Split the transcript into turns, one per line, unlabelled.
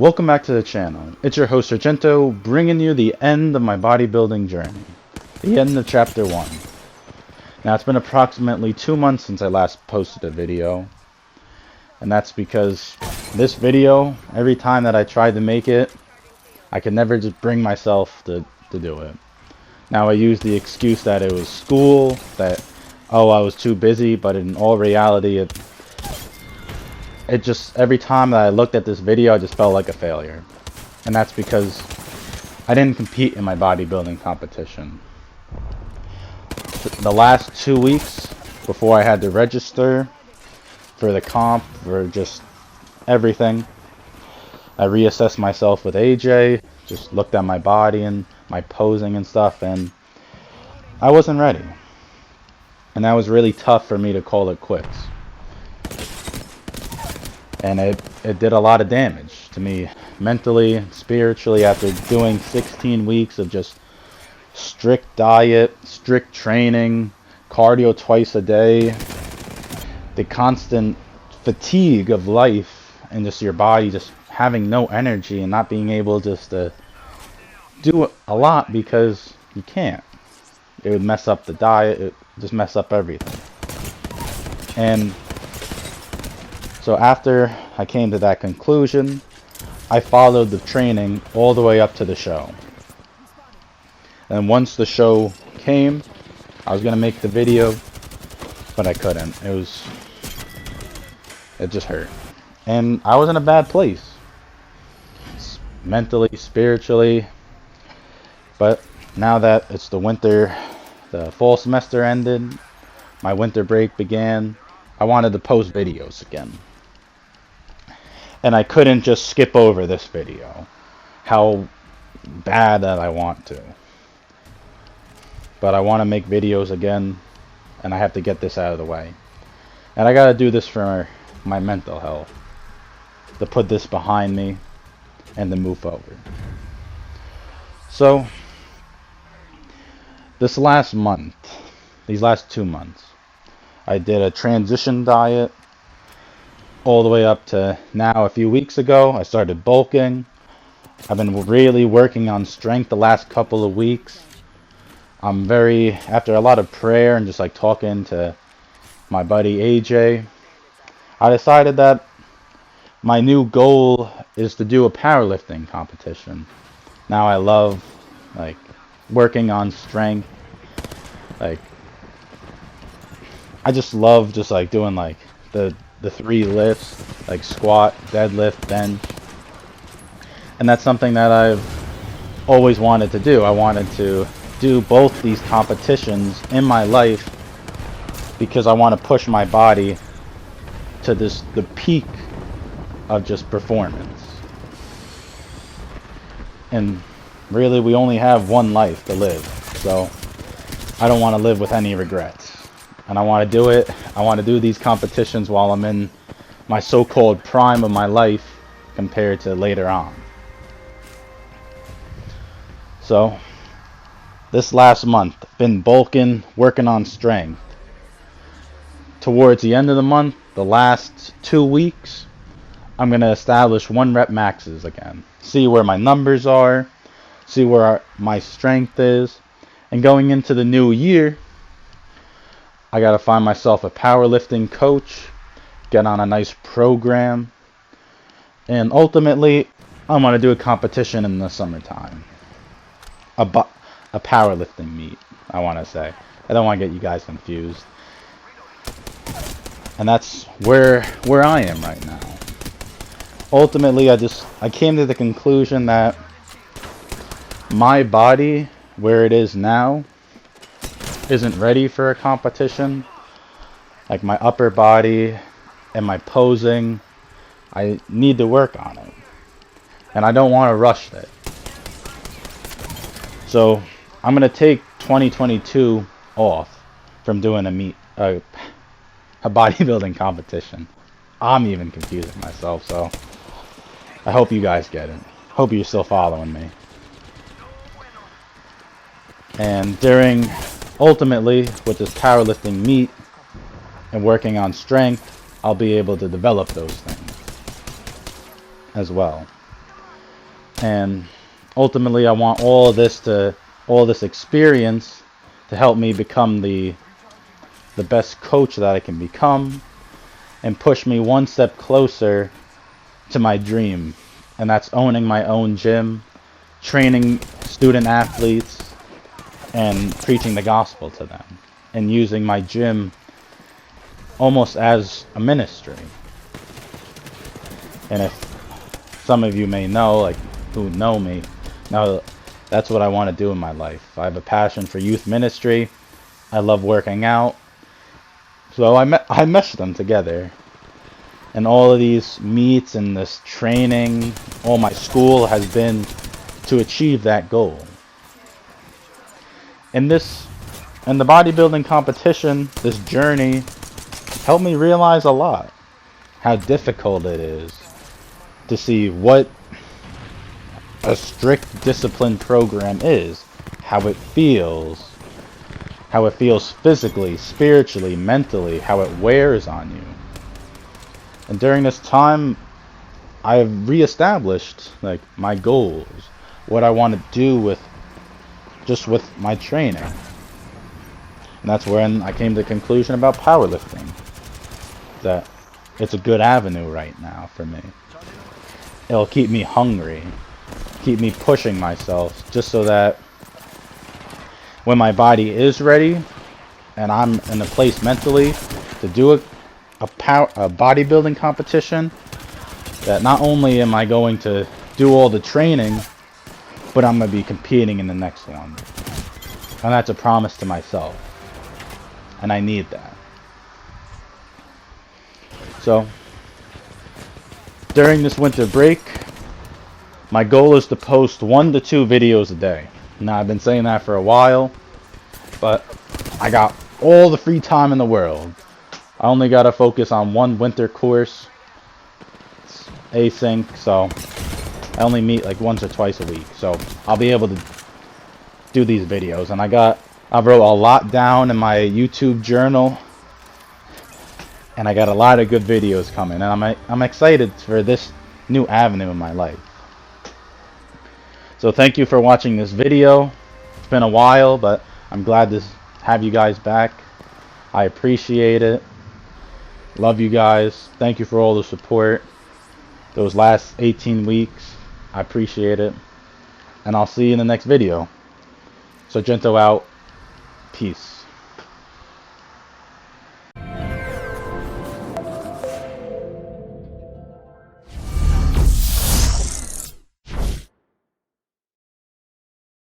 Welcome back to the channel. It's your host Argento, bringing you the end of my bodybuilding journey. The end of chapter 1. Now it's been approximately 2 months since I last posted a video. And that's because this video, every time that I tried to make it, I could never just bring myself to do it. Now I used the excuse that it was school, that I was too busy, but in all reality it just, every time that I looked at this video, I just felt like a failure. And that's because I didn't compete in my bodybuilding competition. The last 2 weeks before I had to register for the comp, for just everything, I reassessed myself with AJ, just looked at my body and my posing and stuff, and I wasn't ready. And that was really tough for me to call it quits. And it did a lot of damage to me mentally and spiritually after doing 16 weeks of just strict diet, strict training, cardio twice a day, the constant fatigue of life, and just your body just having no energy and not being able just to do a lot because you can't. It would mess up the diet, it would just mess up everything. And so after I came to that conclusion, I followed the training all the way up to the show. And once the show came, I was going to make the video, but I couldn't. It just hurt. And I was in a bad place. Mentally, spiritually. But now that it's the winter, the fall semester ended, my winter break began, I wanted to post videos again. And I couldn't just skip over this video, how bad that I want to. But I want to make videos again, and I have to get this out of the way. And I got to do this for my mental health, to put this behind me and to move forward. So this last month, these last 2 months, I did a transition diet all the way up to now. A few weeks ago, I started bulking. I've been really working on strength the last couple of weeks. After a lot of prayer and just like talking to my buddy AJ, I decided that my new goal is to do a powerlifting competition. Now I love like working on strength. Like I just love just like doing like the 3 lifts, like squat, deadlift, bench. And that's something that I've always wanted to do. I wanted to do both these competitions in my life because I want to push my body to the peak of just performance. And really, we only have one life to live, so I don't want to live with any regrets. And I want to do it. I want to do these competitions while I'm in my so-called prime of my life compared to later on. So this last month, been bulking, working on strength. Towards the end of the month, the last 2 weeks, I'm going to establish 1 rep maxes again. See where my numbers are, see where my strength is. And going into the new year, I got to find myself a powerlifting coach, get on a nice program, and ultimately, I want to do a competition in the summertime. A powerlifting meet, I want to say. I don't want to get you guys confused. And that's where I am right now. Ultimately, I came to the conclusion that my body, where it is now, isn't ready for a competition. Like my upper body and my posing, I need to work on it. And I don't want to rush it. So I'm going to take 2022 off from doing a bodybuilding competition. I'm even confusing myself, so I hope you guys get it. Hope you're still following me. And ultimately, with this powerlifting meet and working on strength, I'll be able to develop those things as well. And ultimately I want all this experience to help me become the best coach that I can become, and push me one step closer to my dream, and that's owning my own gym, training student athletes, and preaching the gospel to them, and using my gym almost as a ministry. And if some of you may know, like who know me, know that's what I want to do in my life. I have a passion for youth ministry. I love working out. So I meshed them together. And all of these meets and this training, all my school has been to achieve that goal. And the bodybuilding competition, this journey, helped me realize a lot. How difficult it is to see what a strict discipline program is, how it feels physically, spiritually, mentally, how it wears on you. And during this time, I've reestablished like my goals, what I want to do with my training. And that's when I came to the conclusion about powerlifting, that it's a good avenue right now for me. It'll keep me hungry, keep me pushing myself, just so that when my body is ready and I'm in a place mentally to do a bodybuilding competition, that not only am I going to do all the training, but I'm going to be competing in the next one. And that's a promise to myself. And I need that. So, during this winter break, my goal is to post 1 to 2 videos a day. Now, I've been saying that for a while, but I got all the free time in the world. I only got to focus on one winter course. It's async, so I only meet like once or twice a week. So I'll be able to do these videos. And I wrote a lot down in my YouTube journal. And I got a lot of good videos coming. And I'm excited for this new avenue in my life. So thank you for watching this video. It's been a while, but I'm glad to have you guys back. I appreciate it. Love you guys. Thank you for all the support. Those last 18 weeks. I appreciate it. And I'll see you in the next video. So Gento out. Peace.